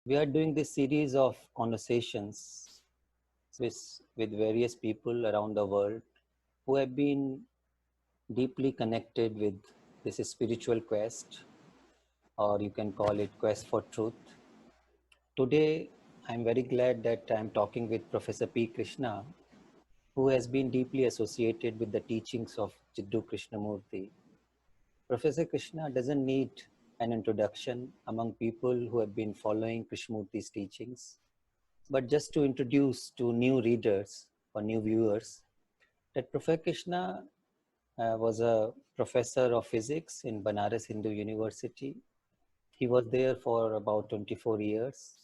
We are doing this series of conversations with various people around the world who have been deeply connected with this spiritual quest, or you can call it quest for truth. Today, I'm very glad that I'm talking with Professor P. Krishna, who has been deeply associated with the teachings of Jiddu Krishnamurti. Professor Krishna doesn't need an introduction among people who have been following Krishnamurti's teachings. But just to introduce to new readers or new viewers, that Professor Krishna was a professor of physics in Banaras Hindu University. He was there for about 24 years.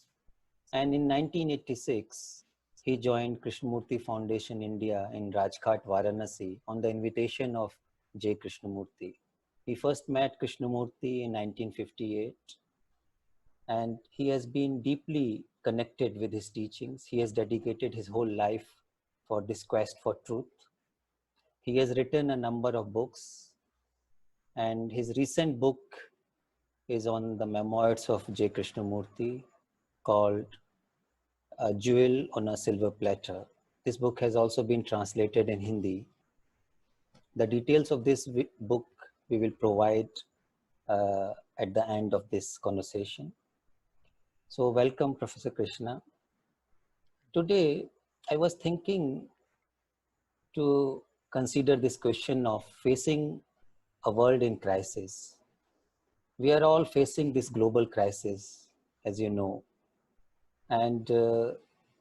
And in 1986, he joined Krishnamurti Foundation India in Rajghat, Varanasi on the invitation of J. Krishnamurti. He first met Krishnamurti in 1958, and he has been deeply connected with his teachings. He has dedicated his whole life for this quest for truth. He has written a number of books, and his recent book is on the memoirs of J. Krishnamurti called A Jewel on a Silver Platter. This book has also been translated in Hindi. The details of this book we will provide at the end of this conversation. So welcome, Professor Krishna. Today, I was thinking to consider this question of facing a world in crisis. We are all facing this global crisis, as you know, and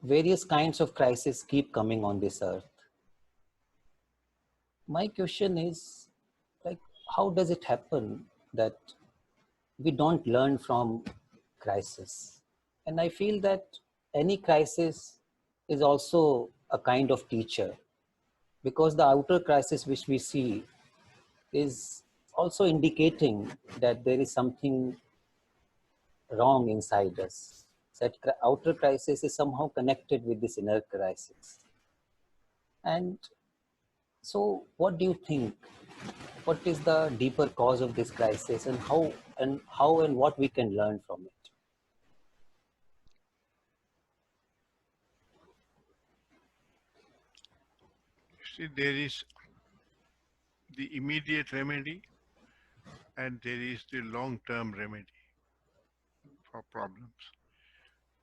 various kinds of crises keep coming on this earth. My question is, like, how does it happen that we don't learn from crisis? And I feel that any crisis is also a kind of teacher, because the outer crisis which we see is also indicating that there is something wrong inside us. That outer crisis is somehow connected with this inner crisis. And so, what do you think? What is the deeper cause of this crisis, and how and what we can learn from it? See, there is the immediate remedy and there is the long-term remedy for problems.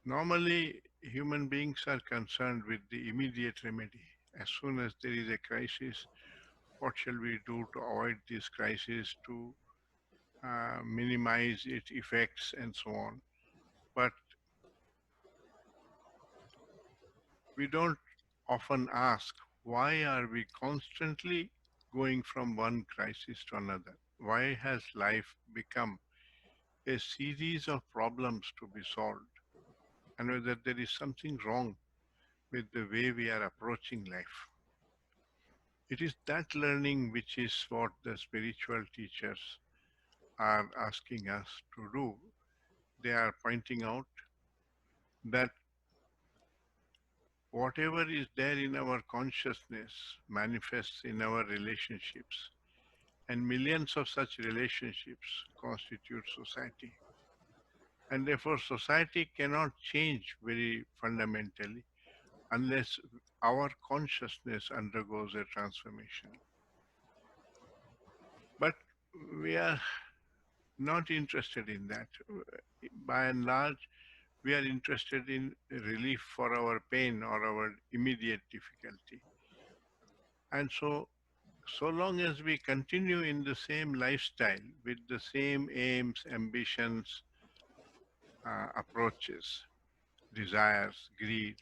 Normally, human beings are concerned with the immediate remedy. As soon as there is a crisis, what shall we do to avoid this crisis, to minimize its effects and so on. But we don't often ask, why are we constantly going from one crisis to another? Why has life become a series of problems to be solved? And whether there is something wrong with the way we are approaching life. It is that learning which is what the spiritual teachers are asking us to do. They are pointing out that whatever is there in our consciousness manifests in our relationships, and millions of such relationships constitute society. And therefore, society cannot change very fundamentally unless our consciousness undergoes a transformation. But we are not interested in that. By and large, we are interested in relief for our pain or our immediate difficulty. And so long as we continue in the same lifestyle with the same aims, ambitions, approaches, desires, greed,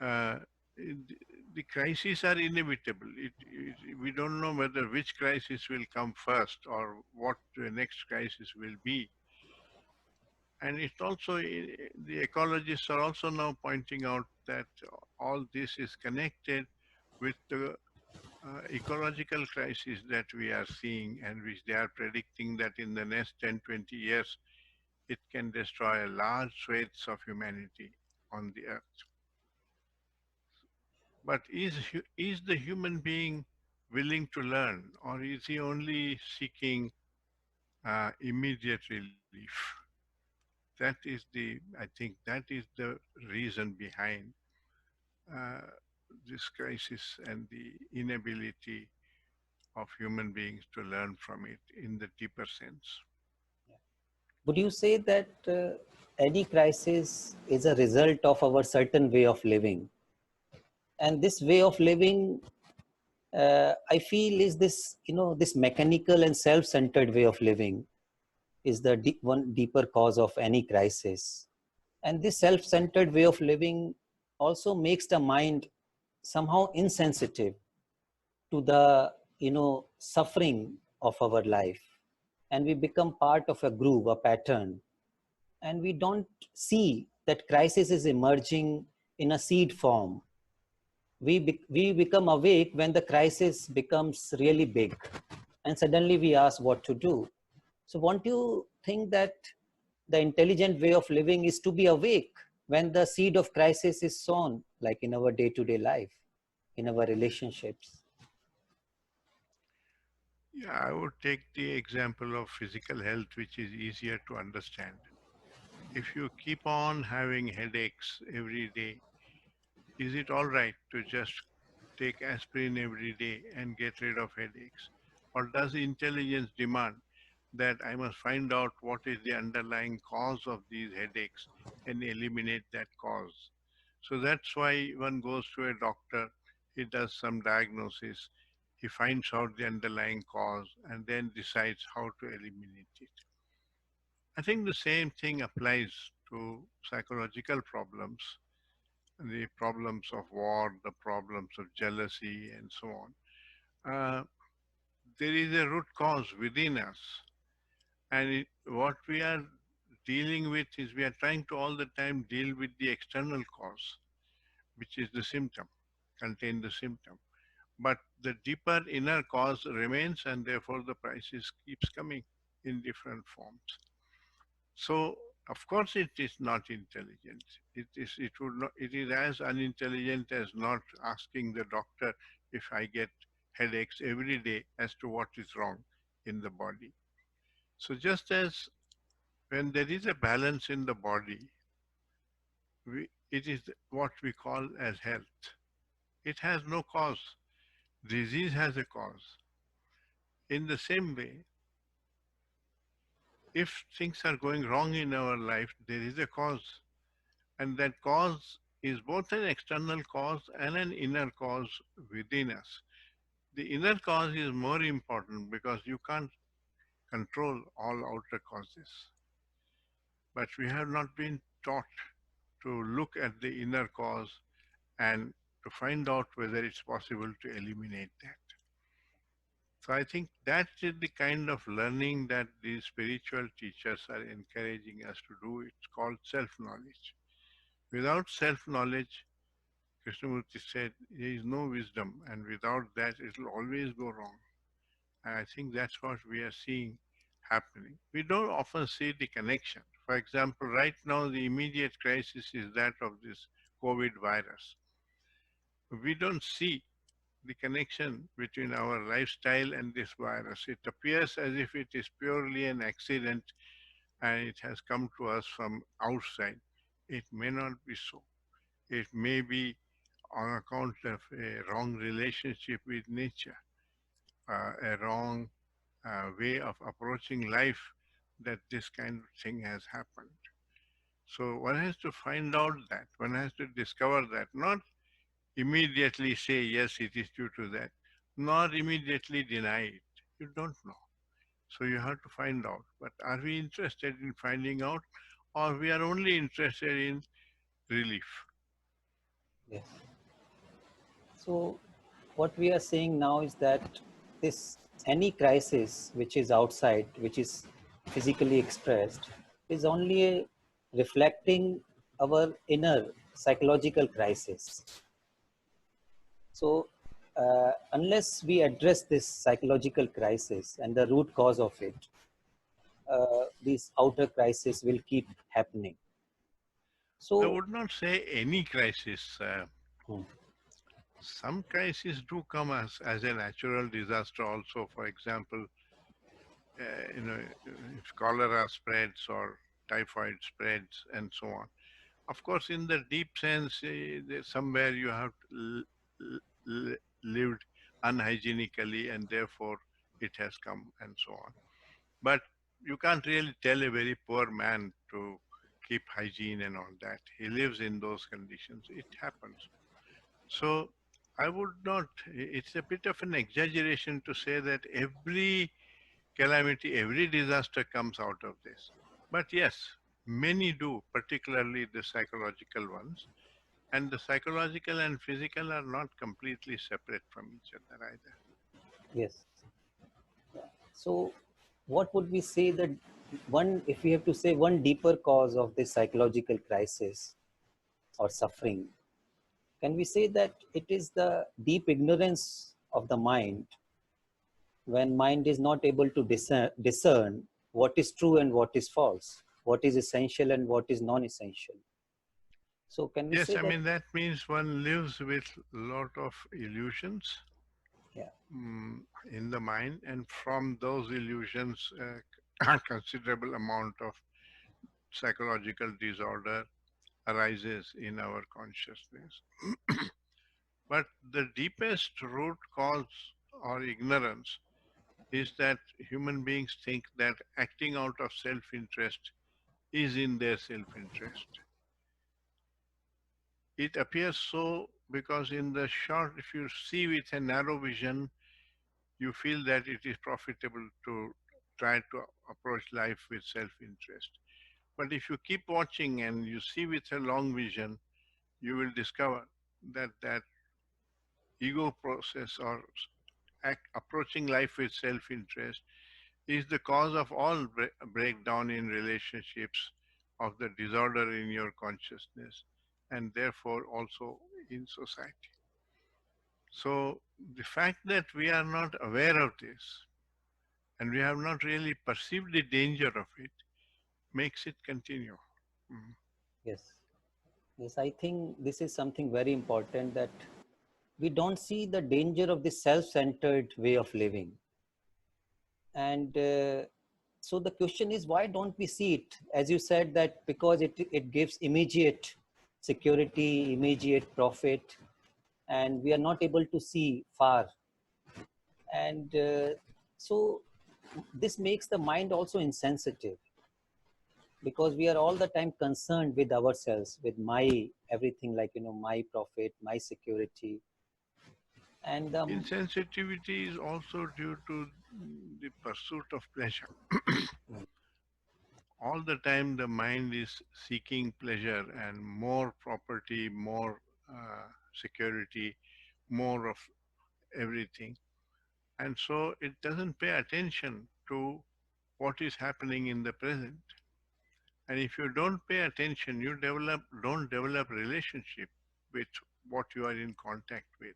uh, the crises are inevitable. We don't know whether which crisis will come first or what the next crisis will be. And it's also, the ecologists are also now pointing out that all this is connected with the ecological crisis that we are seeing, and which they are predicting that in the next 10, 20 years, it can destroy large swathes of humanity on the earth. But is the human being willing to learn, or is he only seeking immediate relief? that is the, I think that is the reason behind uh, this crisis and the inability of human beings to learn from it in the deeper sense. Would you say that any crisis is a result of our certain way of living? And this way of living, I feel, is this, this mechanical and self-centered way of living is the one deeper cause of any crisis. And this self-centered way of living also makes the mind somehow insensitive to the, suffering of our life. And we become part of a groove, a pattern, and we don't see that crisis is emerging in a seed form. We become awake when the crisis becomes really big, and suddenly we ask what to do. So won't you think that the intelligent way of living is to be awake when the seed of crisis is sown, like in our day-to-day life, in our relationships? Yeah, I would take the example of physical health, which is easier to understand. If you keep on having headaches every day, is it all right to just take aspirin every day and get rid of headaches? Or does intelligence demand that I must find out what is the underlying cause of these headaches and eliminate that cause? So that's why one goes to a doctor, he does some diagnosis, he finds out the underlying cause and then decides how to eliminate it. I think the same thing applies to psychological problems, the problems of war, the problems of jealousy, and so on. Uh, there is a root cause within us, and what we are dealing with is we are trying to all the time deal with the external cause, which is the symptom, contain the symptom. But the deeper inner cause remains, and therefore the crisis keeps coming in different forms. So, of course, it is not intelligent. It is as unintelligent as not asking the doctor if I get headaches every day as to what is wrong in the body. So, just as when there is a balance in the body, it is what we call as health. It has no cause. Disease has a cause. In the same way, if things are going wrong in our life, there is a cause. And that cause is both an external cause and an inner cause within us. The inner cause is more important because you can't control all outer causes. But we have not been taught to look at the inner cause and to find out whether it's possible to eliminate that. So I think that is the kind of learning that these spiritual teachers are encouraging us to do. It's called self-knowledge. Without self-knowledge, Krishnamurti said, there is no wisdom, and without that, it will always go wrong. And I think that's what we are seeing happening. We don't often see the connection. For example, right now, the immediate crisis is that of this COVID virus. We don't see the connection between our lifestyle and this virus. It appears as if it is purely an accident and it has come to us from outside. It may not be so. It may be on account of a wrong relationship with nature, a wrong way of approaching life that this kind of thing has happened. So one has to find out that, one has to discover that, not immediately say, yes, it is due to that, nor immediately deny it. You don't know. So you have to find out. But are we interested in finding out, or we are only interested in relief? Yes. So what we are saying now is that this any crisis which is outside, which is physically expressed, is only reflecting our inner psychological crisis. So unless we address this psychological crisis and the root cause of it, these outer crises will keep happening. I So, would not say any crisis. hmm, Some crises do come as a natural disaster also. For example, if cholera spreads or typhoid spreads, and so on. Of course, in the deep sense, somewhere you have lived unhygienically, and therefore it has come, and so on. But you can't really tell a very poor man to keep hygiene and all that. He lives in those conditions. It happens. So I would not, it's a bit of an exaggeration to say that every calamity, every disaster comes out of this. But yes, many do, particularly the psychological ones. And the psychological and physical are not completely separate from each other either. Yes. So, what would we say that one, if we have to say one deeper cause of this psychological crisis or suffering, can we say that it is the deep ignorance of the mind, when mind is not able to discern what is true and what is false, what is essential and what is non-essential? So, can we Yes, say I that? mean, that means one lives with a lot of illusions Yeah. mm, in the mind, and from those illusions, a considerable amount of psychological disorder arises in our consciousness. But the deepest root cause or ignorance is that human beings think that acting out of self interest is in their self interest. It appears so because, in the short, if you see with a narrow vision, you feel that it is profitable to try to approach life with self interest. But if you keep watching and you see with a long vision, you will discover that ego process or approaching life with self interest is the cause of all breakdown in relationships, of the disorder in your consciousness, and therefore also in society. So the fact that we are not aware of this and we have not really perceived the danger of it makes it continue. Mhm. Yes. Yes, I think this is something very important, that we don't see the danger of this self-centered way of living. And so the question is, why don't we see it? As you said, that because it gives immediate security, immediate profit, and we are not able to see far. And so this makes the mind also insensitive, because we are all the time concerned with ourselves, with my everything, like, my profit, my security. And Insensitivity is also due to the pursuit of pleasure. All the time, the mind is seeking pleasure and more property, more security, more of everything. And so it doesn't pay attention to what is happening in the present. And if you don't pay attention, you don't develop relationship with what you are in contact with.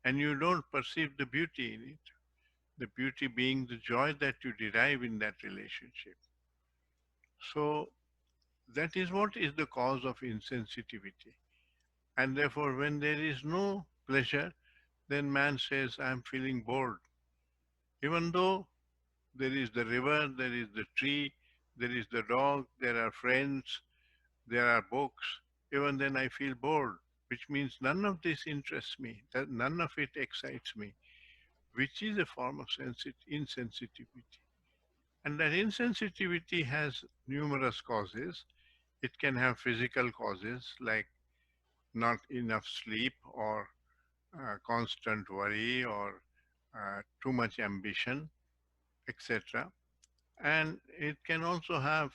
And you don't perceive the beauty in it. The beauty being the joy that you derive in that relationship. So that is what is the cause of insensitivity. And therefore, when there is no pleasure, then man says, I'm feeling bored. Even though there is the river, there is the tree, there is the dog, there are friends, there are books, even then I feel bored, which means none of this interests me, that none of it excites me, which is a form of insensitivity. And that insensitivity has numerous causes. It can have physical causes like not enough sleep, or constant worry, or too much ambition, etc. And it can also have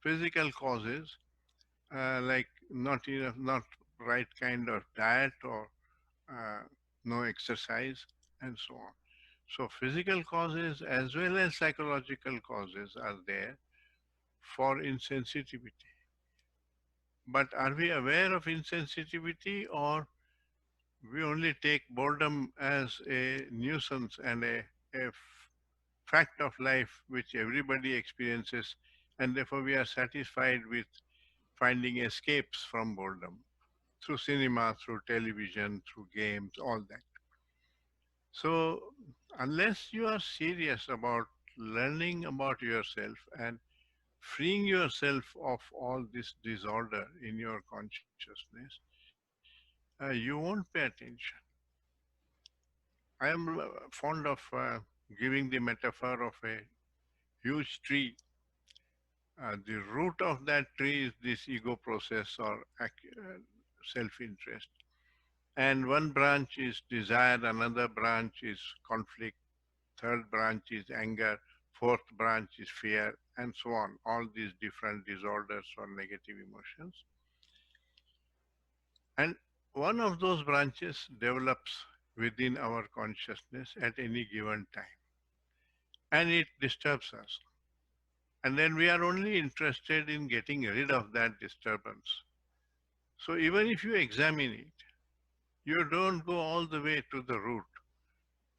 physical causes like not enough, not right kind of diet, or uh, no exercise, and so on. So physical causes as well as psychological causes are there for insensitivity. But are we aware of insensitivity, or we only take boredom as a nuisance and a fact of life which everybody experiences, and therefore we are satisfied with finding escapes from boredom through cinema, through television, through games, all that. So, unless you are serious about learning about yourself and freeing yourself of all this disorder in your consciousness, you won't pay attention. I am fond of giving the metaphor of a huge tree. The root of that tree is this ego process or self-interest. And one branch is desire, another branch is conflict, third branch is anger, fourth branch is fear, and so on. All these different disorders or negative emotions. And one of those branches develops within our consciousness at any given time. And it disturbs us. And then we are only interested in getting rid of that disturbance. So even if you examine it, you don't go all the way to the root.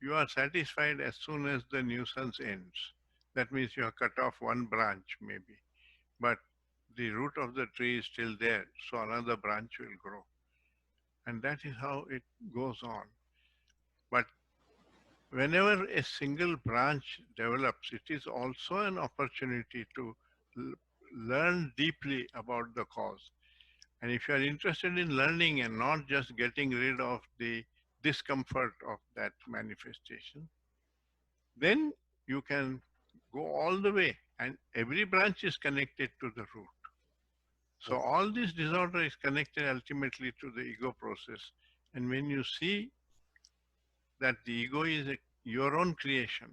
You are satisfied as soon as the nuisance ends. That means you have cut off one branch maybe, but the root of the tree is still there, so another branch will grow. And that is how it goes on. But whenever a single branch develops, it is also an opportunity to l- learn deeply about the cause. And if you are interested in learning and not just getting rid of the discomfort of that manifestation, then you can go all the way, and every branch is connected to the root. So Yes, all this disorder is connected ultimately to the ego process. And when you see that the ego is your own creation,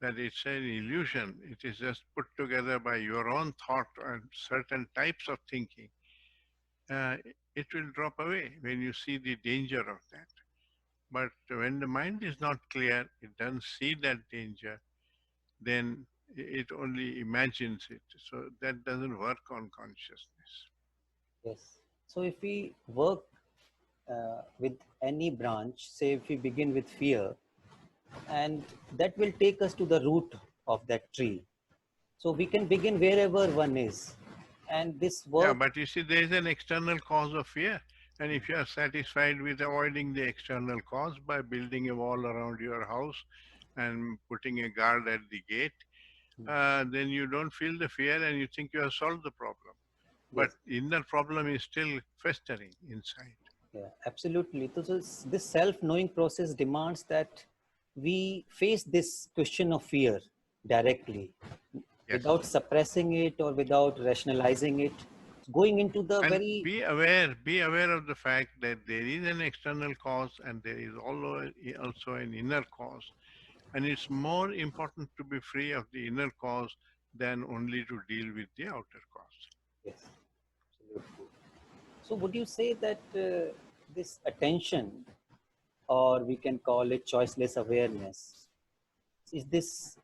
that it's an illusion, it is just put together by your own thought and certain types of thinking, uh, it will drop away when you see the danger of that. But when the mind is not clear, it doesn't see that danger, then it only imagines it. So that doesn't work on consciousness. yes. So if we work with any branch, say if we begin with fear, and that will take us to the root of that tree. So we can begin wherever one is. And this Yeah, work, but you see, there is an external cause of fear. And if you are satisfied with avoiding the external cause by building a wall around your house and putting a guard at the gate, then you don't feel the fear and you think you have solved the problem. But yes, inner problem is still festering inside. yeah, absolutely. So this self-knowing process demands that we face this question of fear directly, Yes. without suppressing it or without rationalizing it, going into the And very, be aware of the fact that there is an external cause and there is also an inner cause. And it's more important to be free of the inner cause than only to deal with the outer cause. yes, absolutely. So would you say that this attention, or we can call it choiceless awareness, is this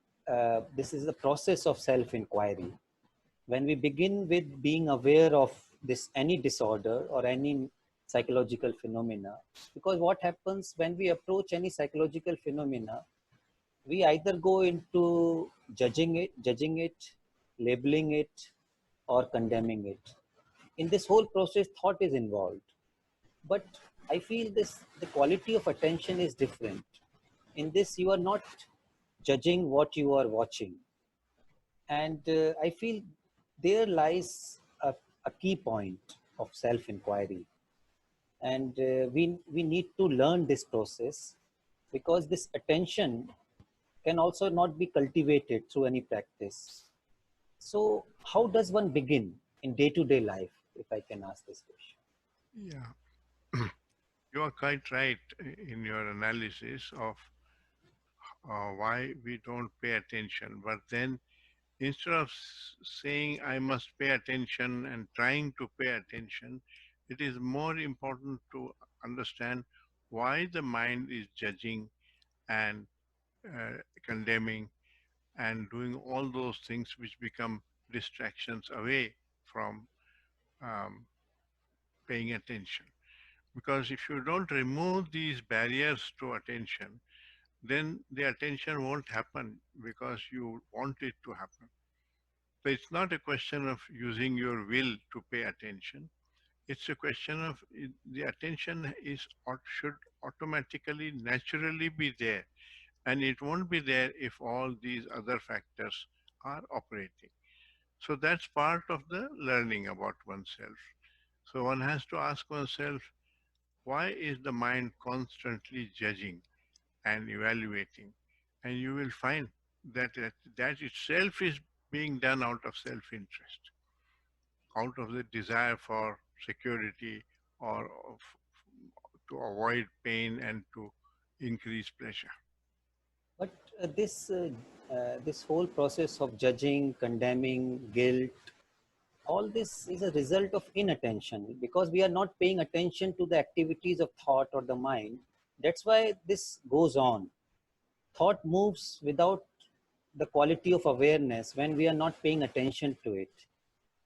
is the process of self-inquiry? When we begin with being aware of this any disorder or any psychological phenomena, because what happens when we approach any psychological phenomena, we either go into judging it, labeling it, or condemning it. In this whole process, thought is involved. But I feel the quality of attention is different. In this, you are not judging what you are watching. And I feel there lies a key point of self inquiry. And we need to learn this process, because this attention can also not be cultivated through any practice. So, how does one begin in day to day life, if I can ask this question? Yeah, you are quite right in your analysis of why we don't pay attention. But then instead of saying I must pay attention and trying to pay attention, it is more important to understand why the mind is judging and condemning and doing all those things which become distractions away from um, paying attention. Because if you don't remove these barriers to attention, then the attention won't happen because you want it to happen. So it's not a question of using your will to pay attention. It's a question of the attention should automatically, naturally be there, and it won't be there if all these other factors are operating. So that's part of the learning about oneself. So one has to ask oneself, why is the mind constantly judging and evaluating? And you will find that itself is being done out of self-interest, out of the desire for security or to avoid pain and to increase pleasure. But this whole process of judging, condemning, guilt, all this is a result of inattention because we are not paying attention to the activities of thought or the mind. That's why this goes on. Thought moves without the quality of awareness when we are not paying attention to it.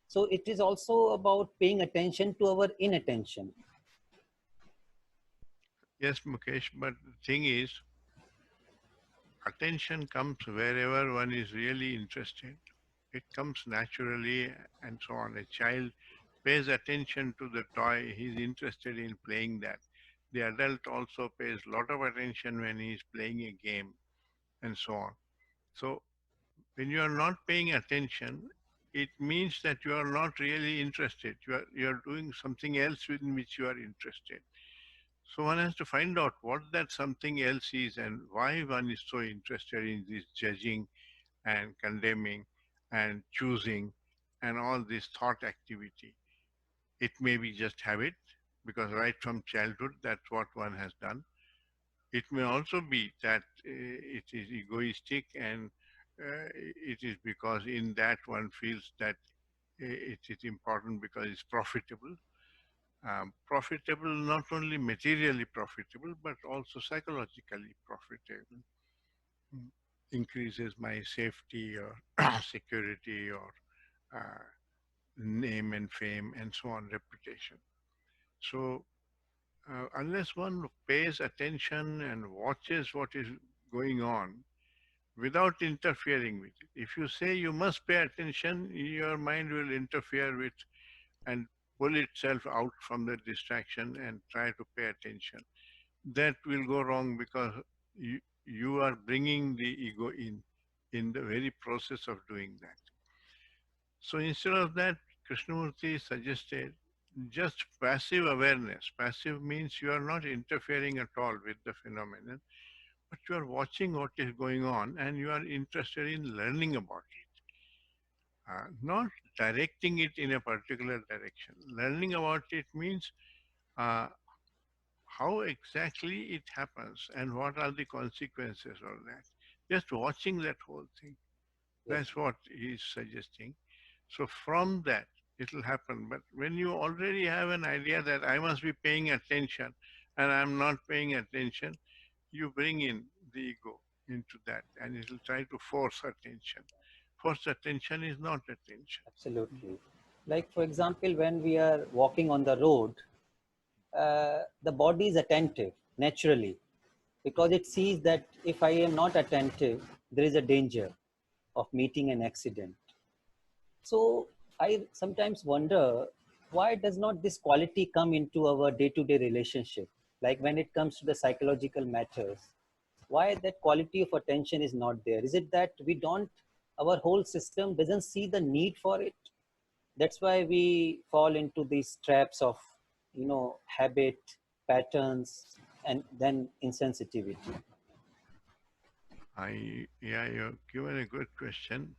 So it is also about paying attention to our inattention. Yes, Mukesh, but the thing is, attention comes wherever one is really interested. It comes naturally and so on. A child pays attention to the toy, he's interested in playing that. The adult also pays a lot of attention when he's playing a game and so on. So when you are not paying attention, it means that you are not really interested. You are doing something else in which you are interested. So one has to find out what that something else is and why one is so interested in this judging and condemning and choosing and all this thought activity. It may be just habit, because right from childhood, that's what one has done. It may also be that it is egoistic and it is because in that one feels that it is important because it's profitable. Profitable, not only materially profitable, but also psychologically profitable. Mm. Increases my safety or security or uh, name and fame and so on, reputation. So unless one pays attention and watches what is going on without interfering with it, if you say you must pay attention, your mind will interfere with and pull itself out from the distraction and try to pay attention. That will go wrong because you are bringing the ego in the very process of doing that. So instead of that, Krishnamurti suggested just passive awareness. Passive means you are not interfering at all with the phenomenon, but you are watching what is going on and you are interested in learning about it, not directing it in a particular direction. Learning about it means uh, how exactly it happens and what are the consequences of that. Just watching that whole thing. Yes, That's what he's suggesting. So from that, it will happen. But when you already have an idea that I must be paying attention and I'm not paying attention, you bring in the ego into that and it will try to force attention. Force attention is not attention. absolutely. Like, for example, when we are walking on the road, the body is attentive naturally because it sees that if I am not attentive, there is a danger of meeting an accident. So I sometimes wonder, why does not this quality come into our day-to-day relationship? Like when it comes to the psychological matters, why that quality of attention is not there? Is it that we don't, our whole system doesn't see the need for it? That's why we fall into these traps of, habit, patterns, and then insensitivity. Yeah, you've given a good question.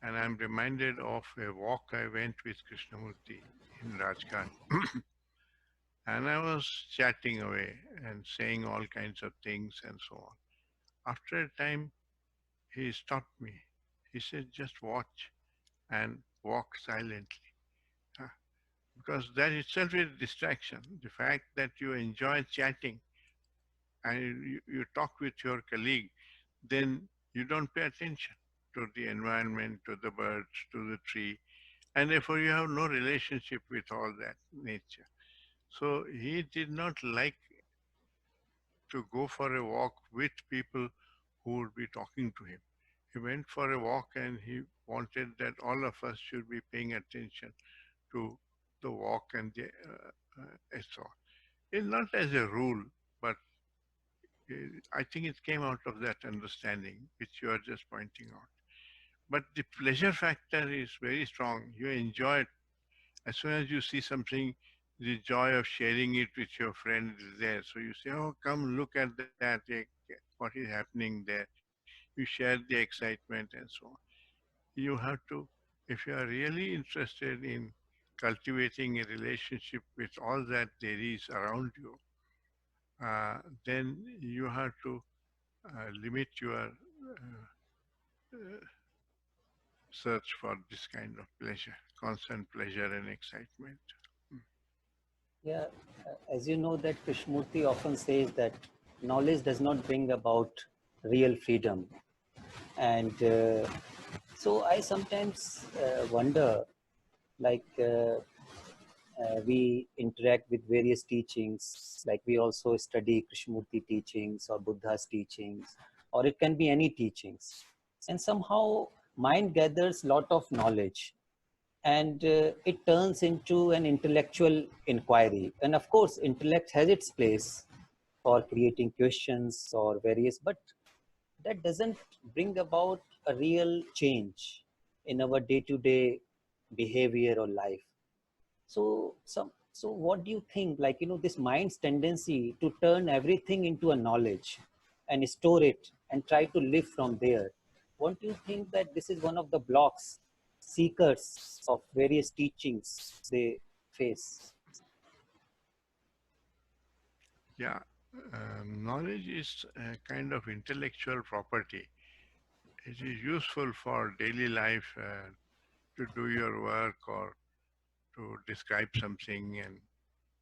And I'm reminded of a walk I went with Krishnamurti in Rajghat. And I was chatting away and saying all kinds of things and so on. After a time, he stopped me. He said, just watch and walk silently. Huh? Because that itself is a distraction. The fact that you enjoy chatting and you talk with your colleague, then you don't pay attention to the environment, to the birds, to the tree, and therefore you have no relationship with all that nature. So he did not like to go for a walk with people who would be talking to him. He went for a walk and he wanted that all of us should be paying attention to the walk and so on. It's not as a rule, but I think it came out of that understanding which you are just pointing out. but the pleasure factor is very strong. You enjoy it. As soon as you see something, the joy of sharing it with your friend is there. So you say, "Oh, come look at that. What is happening there?" You share the excitement and so on. You have to, if you are really interested in cultivating a relationship with all that there is around you, then you have to limit your search for this kind of pleasure, constant pleasure and excitement. Mm. Yeah, as you know that Krishnamurti often says that knowledge does not bring about real freedom. And so I sometimes wonder, like we interact with various teachings, like we also study Krishnamurti teachings or Buddha's teachings, or it can be any teachings. And somehow mind gathers lot of knowledge, and it turns into an intellectual inquiry. And of course, intellect has its place for creating questions or various, but that doesn't bring about a real change in our day-to-day behavior or life. So what do you think, like, this mind's tendency to turn everything into a knowledge and store it and try to live from there, won't you think that this is one of the blocks seekers of various teachings they face? Yeah, knowledge is a kind of intellectual property. It is useful for daily life to do your work or to describe something and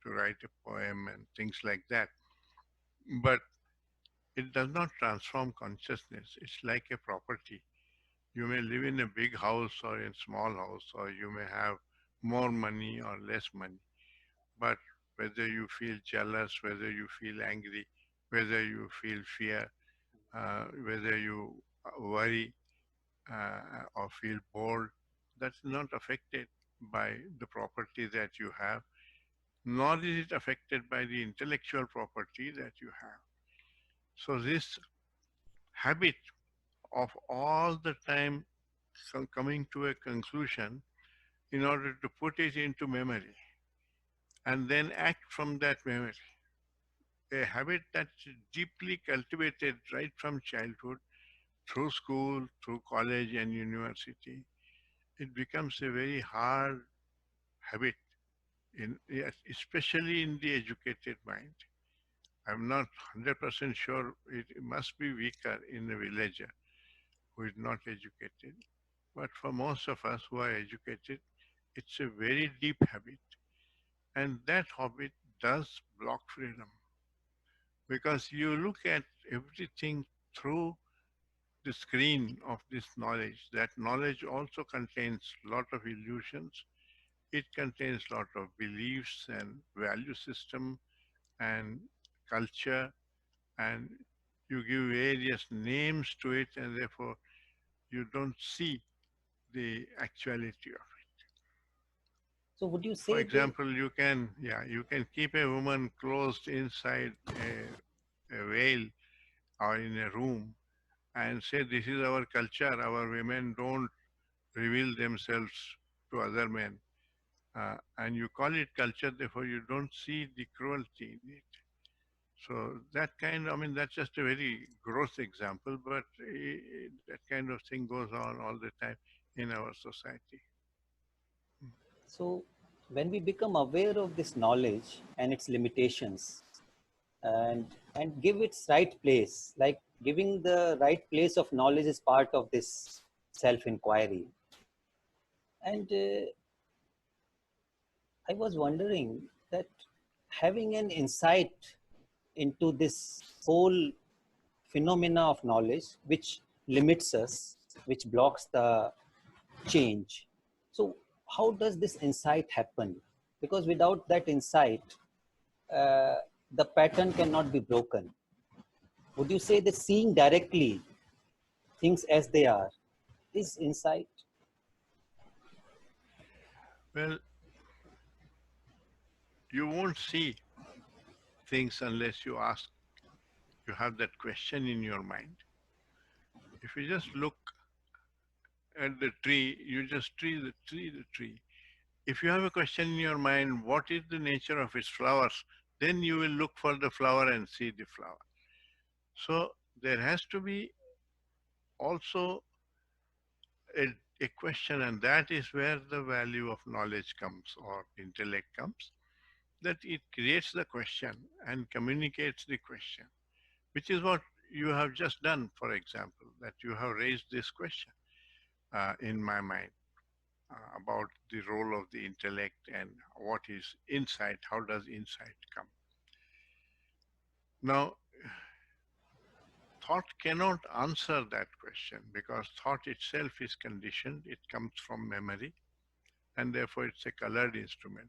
to write a poem and things like that. But it does not transform consciousness. It's like a property. You may live in a big house or in small house, or you may have more money or less money. But whether you feel jealous, whether you feel angry, whether you feel fear, whether you worry or feel bored, that's not affected by the property that you have, nor is it affected by the intellectual property that you have. So this habit of all the time coming to a conclusion in order to put it into memory and then act from that memory, a habit that's deeply cultivated right from childhood through school, through college and university, it becomes a very hard habit, yes, especially in the educated mind. I'm not 100% sure, it must be weaker in a villager who is not educated. But for most of us who are educated, it's a very deep habit. And that habit does block freedom because you look at everything through the screen of this knowledge. That knowledge also contains a lot of illusions. It contains a lot of beliefs and value system and culture, and you give various names to it, and therefore you don't see the actuality of it. So would you For say they example, you can keep a woman closed inside a veil or in a room and say this is our culture. Our women don't reveal themselves to other men, and you call it culture. Therefore, you don't see the cruelty in it. So that kind, I mean, that's just a very gross example, but that kind of thing goes on all the time in our society. so when we become aware of this knowledge and its limitations, and give its right place, like giving the right place of knowledge is part of this self inquiry. And I was wondering that having an insight into this whole phenomena of knowledge, which limits us, which blocks the change. So, how does this insight happen? Because without that insight, uh, the pattern cannot be broken. Would you say that seeing directly things as they are is insight? Well, you won't see things unless you ask. You have that question in your mind. If you just look at the tree, you just tree. If you have a question in your mind, what is the nature of its flowers, then you will look for the flower and see the flower. So there has to be also a, a question, and that is where the value of knowledge comes or intellect comes, that it creates the question and communicates the question, which is what you have just done, for example, that you have raised this question in my mind about the role of the intellect and what is insight, how does insight come. Now, thought cannot answer that question because thought itself is conditioned, it comes from memory, and therefore it's a colored instrument.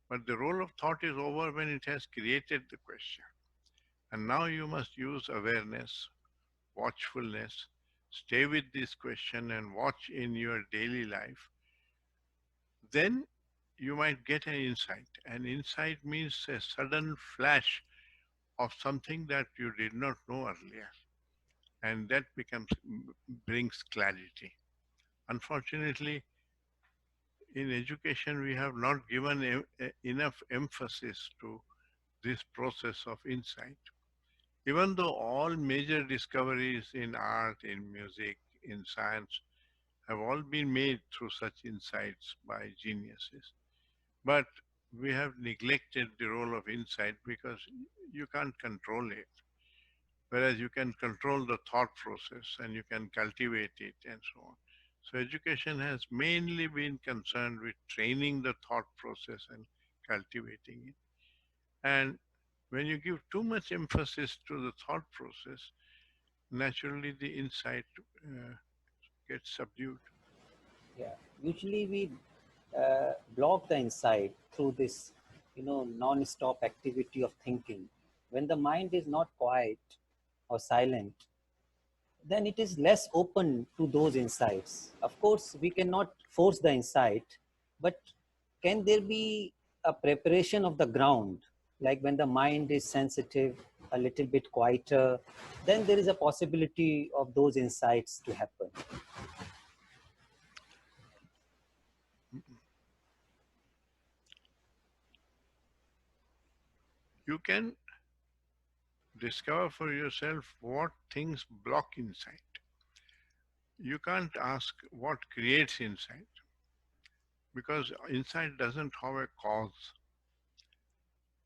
But the role of thought is over when it has created the question. And now you must use awareness, watchfulness, stay with this question and watch in your daily life. Then you might get an insight. An insight means a sudden flash of something that you did not know earlier. And that brings clarity. Unfortunately, in education, we have not given enough emphasis to this process of insight. Even though all major discoveries in art, in music, in science have all been made through such insights by geniuses, but we have neglected the role of insight because you can't control it. Whereas you can control the thought process and you can cultivate it and so on. So education has mainly been concerned with training the thought process and cultivating it. And when you give too much emphasis to the thought process, naturally the insight gets subdued. Yeah. Usually we block the insight through this, non-stop activity of thinking. When the mind is not quiet or silent, then it is less open to those insights. Of course, we cannot force the insight, but can there be a preparation of the ground? Like when the mind is sensitive, a little bit quieter, then there is a possibility of those insights to happen. You can discover for yourself what things block insight. You can't ask what creates insight because insight doesn't have a cause.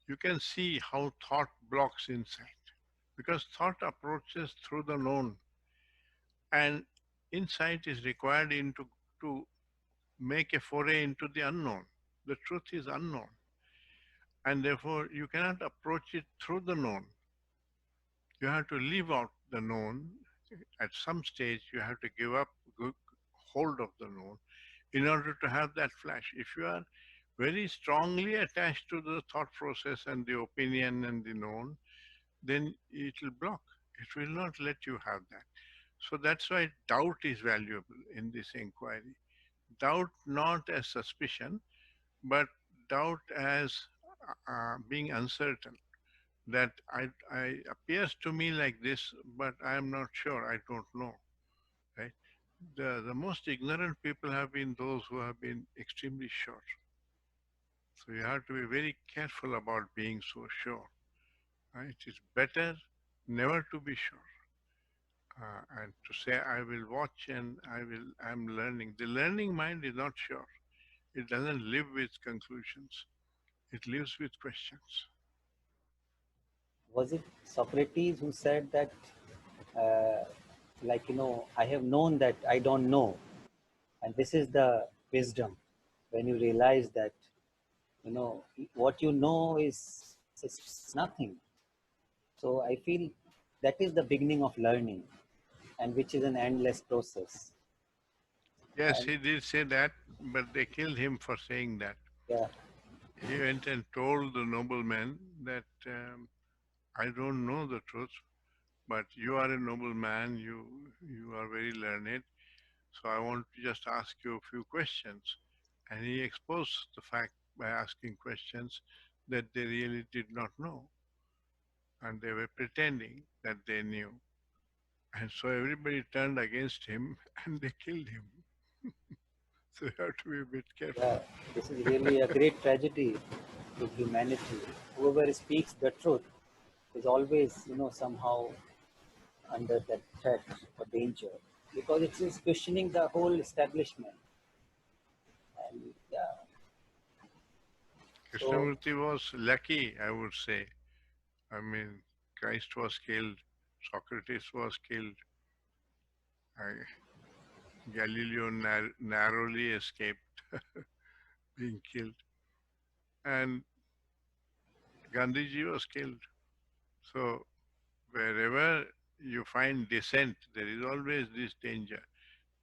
You can see how thought blocks insight because thought approaches through the known and insight is required to make a foray into the unknown. The truth is unknown and therefore you cannot approach it through the known. You have to leave out the known. At some stage you have to give up hold of the known in order to have that flash. If you are very strongly attached to the thought process and the opinion and the known, then it will block. It will not let you have that. So that's why doubt is valuable in this inquiry. Doubt not as suspicion, but doubt as being uncertain. That I appears to me like this, but I am not sure. I don't know. Right? The most ignorant people have been those who have been extremely sure. So you have to be very careful about being so sure. Right? It's better never to be sure. And to say I will watch and I'm learning. The learning mind is not sure. It doesn't live with conclusions. It lives with questions. Was it Socrates who said that, uh, I have known that I don't know? And this is the wisdom, when you realize that, what you know is nothing. So I feel that is the beginning of learning, and which is an endless process. Yes, And he did say that, but they killed him for saying that. yeah, He went and told the nobleman that I don't know the truth, but you are a noble man, you are very learned, so I want to just ask you a few questions. And he exposed the fact by asking questions that they really did not know, and they were pretending that they knew. And so everybody turned against him and they killed him. So you have to be a bit careful. Yeah, this is really a great tragedy to humanity. Whoever speaks the truth is always, somehow under that threat or danger because it is questioning the whole establishment. And yeah, so Krishnamurti was lucky, I would say. I mean, Christ was killed, Socrates was killed, I, Galileo narrowly escaped being killed, and Gandhiji was killed. So wherever you find dissent, there is always this danger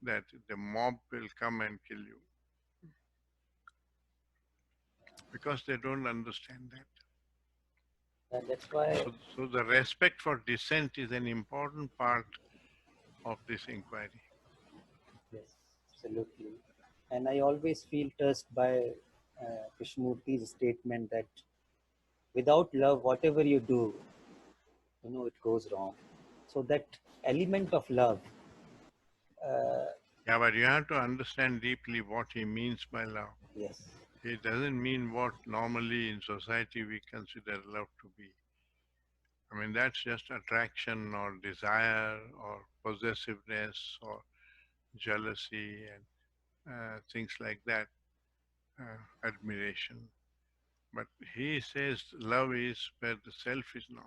that the mob will come and kill you because they don't understand that. that's why, So the respect for dissent is an important part of this inquiry. yes, absolutely. And I always feel touched by Krishnamurti's statement that without love, whatever you do, it goes wrong. So that element of love, uh, Yeah, but you have to understand deeply what he means by love. yes, It doesn't mean what normally in society we consider love to be. I mean, that's just attraction or desire or possessiveness or jealousy and things like that, admiration. But he says love is where the self is not.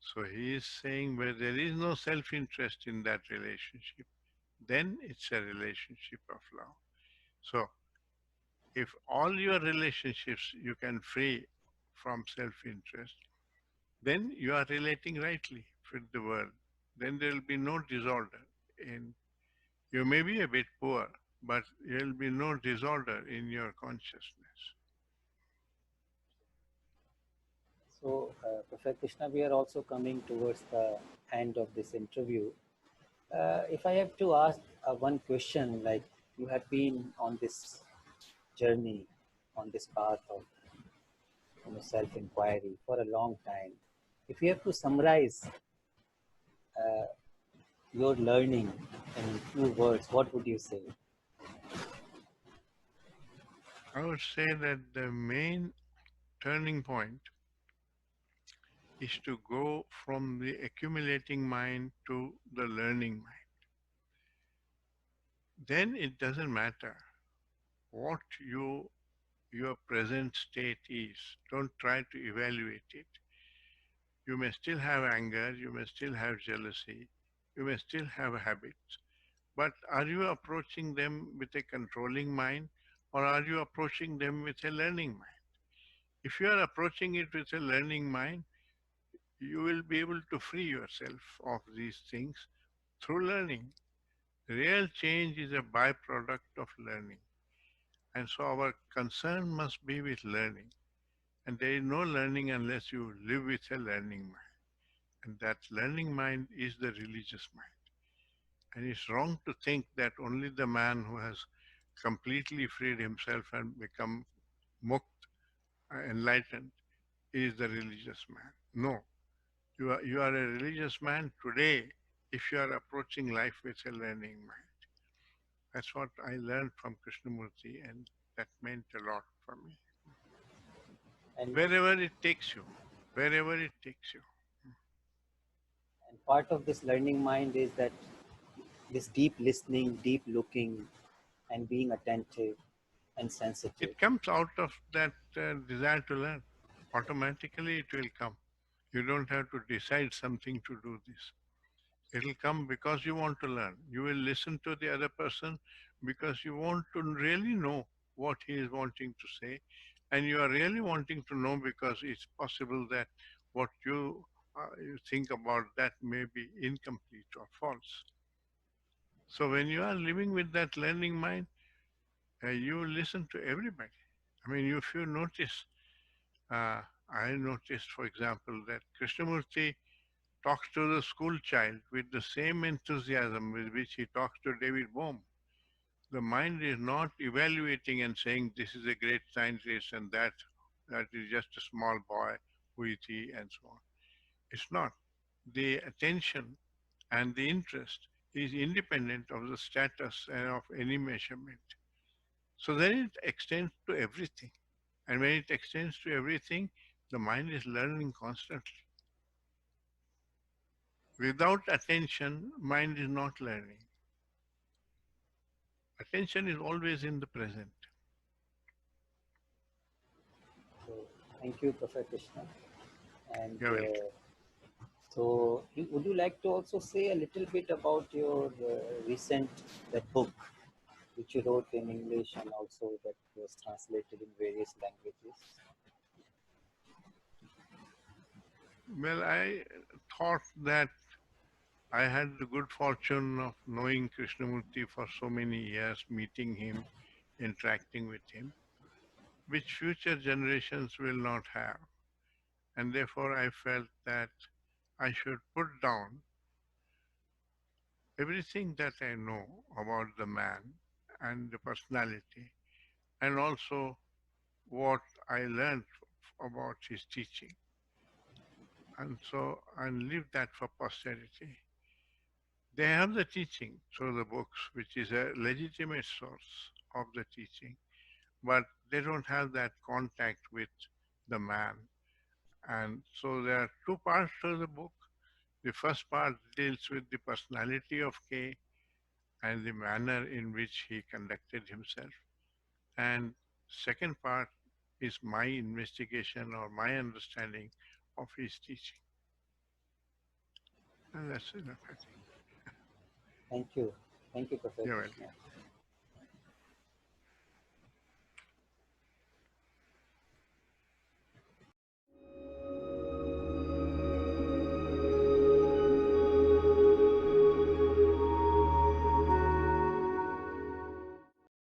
So he is saying where there is no self interest in that relationship, then it's a relationship of love. So if all your relationships you can free from self interest, then you are relating rightly with the world. Then there will be no disorder in you may be a bit poor, but there will be no disorder in your consciousness. so, Professor Krishna, we are also coming towards the end of this interview. If I have to ask one question, like you have been on this journey, on this path of self-inquiry for a long time. If you have to summarize uh, your learning in few words, what would you say? I would say that the main turning point is to go from the accumulating mind to the learning mind. Then it doesn't matter what your present state is. Don't try to evaluate it. You may still have anger, you may still have jealousy, you may still have habits, but are you approaching them with a controlling mind or are you approaching them with a learning mind? If you are approaching it with a learning mind, you will be able to free yourself of these things through learning. Real change is a byproduct of learning. And so our concern must be with learning. And there is no learning unless you live with a learning mind. And that learning mind is the religious mind. And it's wrong to think that only the man who has completely freed himself and become mukt, enlightened, is the religious man. No, you are a religious man today if you are approaching life with a learning mind. That's what I learned from Krishnamurti, and that meant a lot for me. And, Wherever it takes you, wherever it takes you. and part of this learning mind is that this deep listening, deep looking, and being attentive and sensitive. It comes out of that desire to learn. Automatically, it will come. You don't have to decide something to do this. It'll come because you want to learn. You will listen to the other person because you want to really know what he is wanting to say. And you are really wanting to know because it's possible that what you think about that may be incomplete or false. So when you are living with that learning mind, you listen to everybody. I mean, if you notice, uh, I noticed, for example, that Krishnamurti talks to the school child with the same enthusiasm with which he talks to David Bohm. The mind is not evaluating and saying this is a great scientist and that is just a small boy, who is he, and so on. It's not. The attention and the interest is independent of the status and of any measurement. So then it extends to everything. And when it extends to everything, the mind is learning constantly. Without attention, mind is not learning. Attention is always in the present. So, thank you, Professor Krishna. And You're welcome. so, would you like to also say a little bit about your recent that book which you wrote in English and also that was translated in various languages? Well, I thought that I had the good fortune of knowing Krishnamurti for so many years, meeting him, interacting with him, which future generations will not have. And therefore, I felt that I should put down everything that I know about the man and the personality, and also what I learned about his teaching. And so I leave that for posterity. They have the teaching through the books, which is a legitimate source of the teaching, but they don't have that contact with the man. And so there are two parts to the book. The first part deals with the personality of K and the manner in which he conducted himself. And second part is my investigation or my understanding of his teaching. And that's enough, I think. Thank you, Professor You're welcome. Krishna.